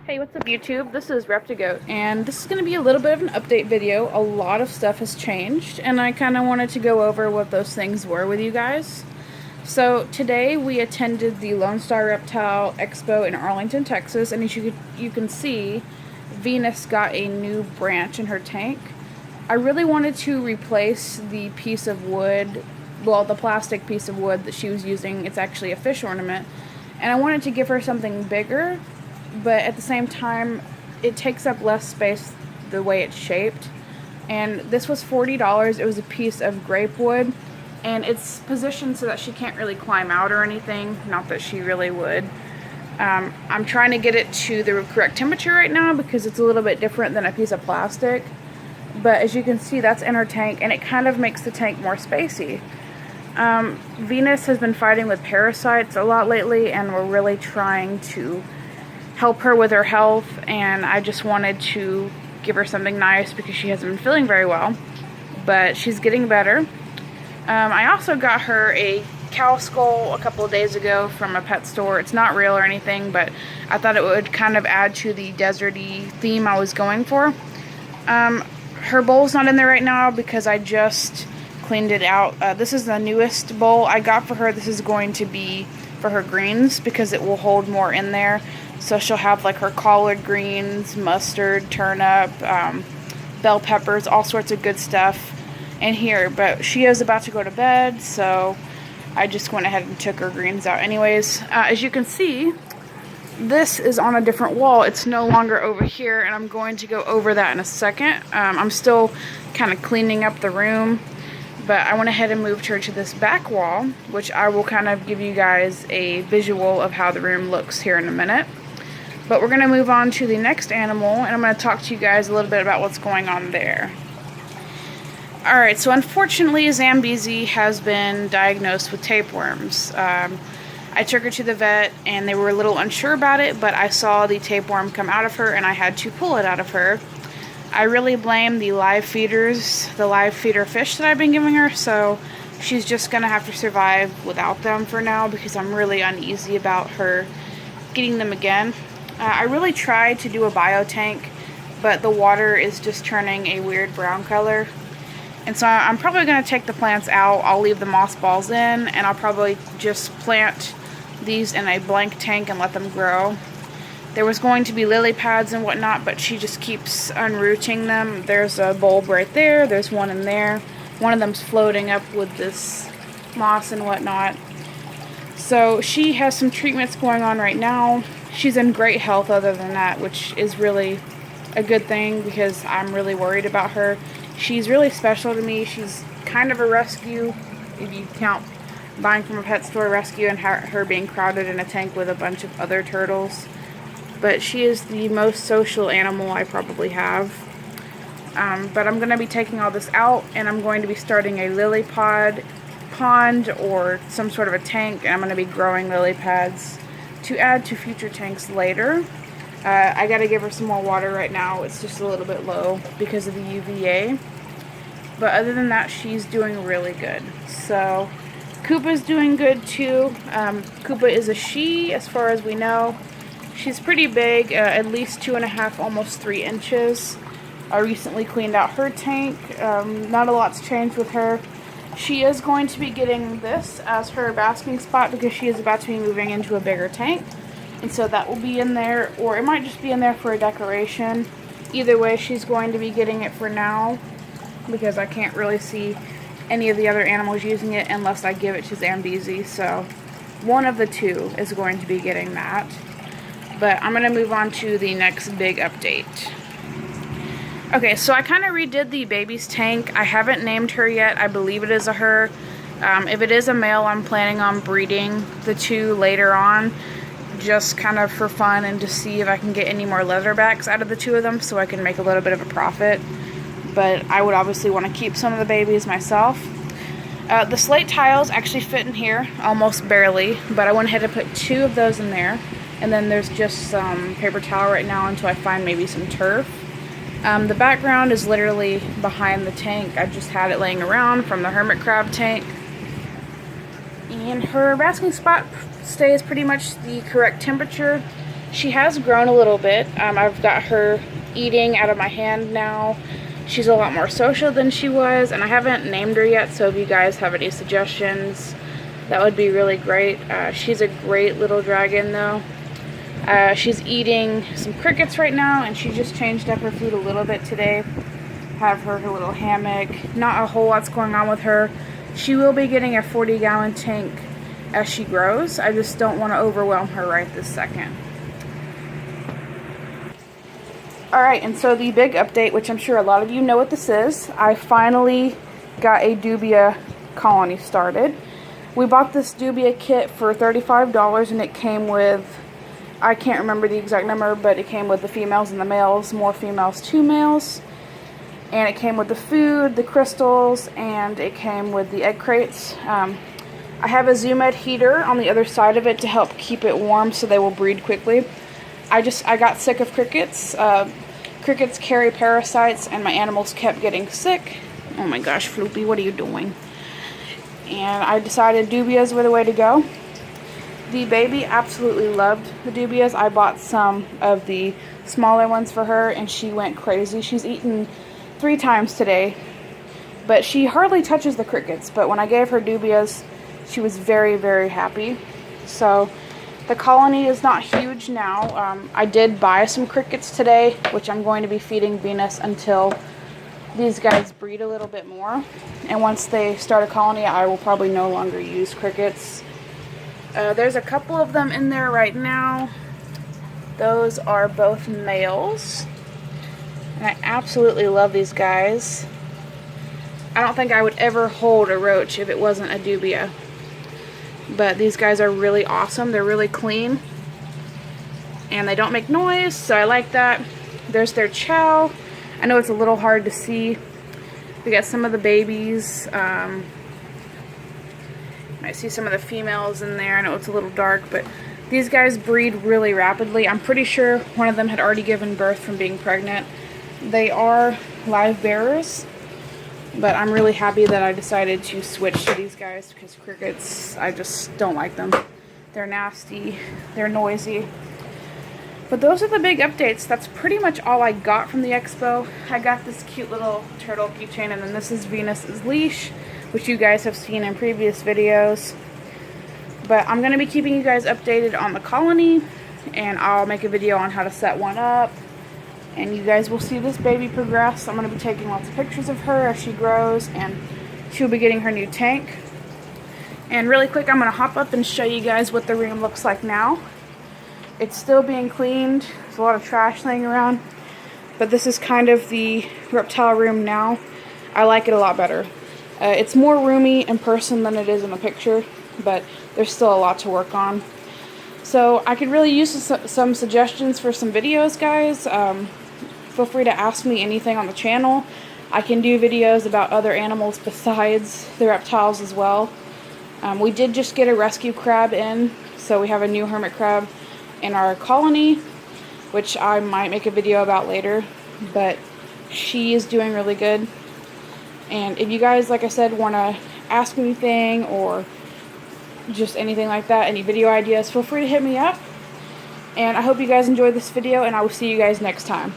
Hey, what's up YouTube? This is Reptigoat, and this is going to be a little bit of an update video. A lot of stuff has changed, and I kind of wanted to go over what those things were with you guys. So today we attended the Lone Star Reptile Expo in Arlington, Texas, and as you can see, Venus got a new branch in her tank. I really wanted to replace the piece of wood, well, the plastic piece of wood that she was using. It's actually a fish ornament, and I wanted to give her something bigger, but at the same time it takes up less space the way it's shaped. And this was $40. It was a piece of grape wood, and it's positioned so that she can't really climb out or anything, not that she really would. I'm trying to get it to the correct temperature right now because it's a little bit different than a piece of plastic, but as you can see, that's in her tank, and it kind of makes the tank more spacey. Venus has been fighting with parasites a lot lately, and we're really trying to help her with her health, and I just wanted to give her something nice because she hasn't been feeling very well, but she's getting better. I also got her a cow skull a couple of days ago from a pet store. It's not real or anything, but I thought it would kind of add to the deserty theme I was going for. Her bowl's not in there right now because I just cleaned it out. This is the newest bowl I got for her. This is going to be for her greens because it will hold more in there. So she'll have like her collard greens, mustard, turnip, bell peppers, all sorts of good stuff in here. But she is about to go to bed, so I just went ahead and took her greens out anyways. As you can see, this is on a different wall. It's no longer over here, and I'm going to go over that in a second. I'm still kind of cleaning up the room, but I went ahead and moved her to this back wall, which I will kind of give you guys a visual of how the room looks here in a minute. But we're going to move on to the next animal, and I'm going to talk to you guys a little bit about what's going on there. Alright, so unfortunately Zambezi has been diagnosed with tapeworms. I took her to the vet, and they were a little unsure about it, but I saw the tapeworm come out of her, and I had to pull it out of her. I really blame the live feeders, the live feeder fish that I've been giving her, so she's just going to have to survive without them for now because I'm really uneasy about her getting them again. I really tried to do a biotank, but the water is just turning a weird brown color. And so I'm probably going to take the plants out. I'll leave the mothballs in, and I'll probably just plant these in a blank tank and let them grow. There was going to be lily pads and whatnot, but she just keeps unrooting them. There's a bulb right there. There's one in there. One of them's floating up with this moss and whatnot. So she has some treatments going on right now. She's in great health other than that, which is really a good thing because I'm really worried about her. She's really special to me. She's kind of a rescue, if you count buying from a pet store rescue and her being crowded in a tank with a bunch of other turtles. But she is the most social animal I probably have. But I'm going to be taking all this out, and I'm going to be starting a lily pond or some sort of a tank, and I'm going to be growing lily pads to add to future tanks later. I gotta give her some more water right now. It's just a little bit low because of the UVA. But other than that, she's doing really good. So Koopa's doing good too. Koopa is a she as far as we know. She's pretty big, at least 2.5, almost 3 inches. I recently cleaned out her tank. Not a lot's changed with her. She is going to be getting this as her basking spot because she is about to be moving into a bigger tank. And so that will be in there, or it might just be in there for a decoration. Either way, she's going to be getting it for now because I can't really see any of the other animals using it unless I give it to Zambezi. So one of the two is going to be getting that. But I'm going to move on to the next big update. Okay, so I kind of redid the baby's tank. I haven't named her yet. I believe it is a her. If it is a male, I'm planning on breeding the two later on, just kind of for fun and to see if I can get any more leatherbacks out of the two of them so I can make a little bit of a profit. But I would obviously want to keep some of the babies myself. The slate tiles actually fit in here, almost barely, but I went ahead and put 2 of those in there. And then there's just some paper towel right now until I find maybe some turf. The background is literally behind the tank. I just had it laying around from the hermit crab tank. And her basking spot stays pretty much the correct temperature. She has grown a little bit. I've got her eating out of my hand now. She's a lot more social than she was, and I haven't named her yet, so if you guys have any suggestions, that would be really great. She's a great little dragon though. She's eating some crickets right now, and she just changed up her food a little bit today. Have her little hammock. Not a whole lot's going on with her. She will be getting a 40-gallon tank as she grows. I just don't want to overwhelm her right this second. Alright, and so the big update, which I'm sure a lot of you know what this is, I finally got a dubia colony started. We bought this dubia kit for $35, and it came with, I can't remember the exact number, but it came with the females and the males, more females, 2 males. And it came with the food, the crystals, and it came with the egg crates. I have a Zoo Med heater on the other side of it to help keep it warm so they will breed quickly. I got sick of crickets. Crickets carry parasites, and my animals kept getting sick. Oh my gosh, Floopy, what are you doing? And I decided dubias were the way to go. The baby absolutely loved the dubias. I bought some of the smaller ones for her, and she went crazy. She's eaten 3 times today, but she hardly touches the crickets. But when I gave her dubias, she was very, very happy. So the colony is not huge now. I did buy some crickets today, which I'm going to be feeding Venus until these guys breed a little bit more. And once they start a colony, I will probably no longer use crickets. There's a couple of them in there right now. Those are both males. And I absolutely love these guys. I don't think I would ever hold a roach if it wasn't a dubia. But these guys are really awesome. They're really clean. And they don't make noise, so I like that. There's their chow. I know it's a little hard to see. We got some of the babies. I see some of the females in there. I know it's a little dark, but these guys breed really rapidly. I'm pretty sure one of them had already given birth from being pregnant. They are live bearers. But I'm really happy that I decided to switch to these guys because crickets, I just don't like them. They're nasty. They're noisy. But those are the big updates. That's pretty much all I got from the expo. I got this cute little turtle keychain, and then this is Venus's leash, which you guys have seen in previous videos. But I'm going to be keeping you guys updated on the colony, and I'll make a video on how to set one up. And you guys will see this baby progress. I'm going to be taking lots of pictures of her as she grows, and she'll be getting her new tank. And really quick, I'm going to hop up and show you guys what the room looks like now. It's still being cleaned. There's a lot of trash laying around. But this is kind of the reptile room now. I like it a lot better. It's more roomy in person than it is in the picture, but there's still a lot to work on. So I could really use some suggestions for some videos, guys. Feel free to ask me anything on the channel. I can do videos about other animals besides the reptiles as well. We did just get a rescue crab in, so we have a new hermit crab in our colony, which I might make a video about later, but she is doing really good. And if you guys, like I said, want to ask anything or just anything like that, any video ideas, feel free to hit me up. And I hope you guys enjoyed this video, and I will see you guys next time.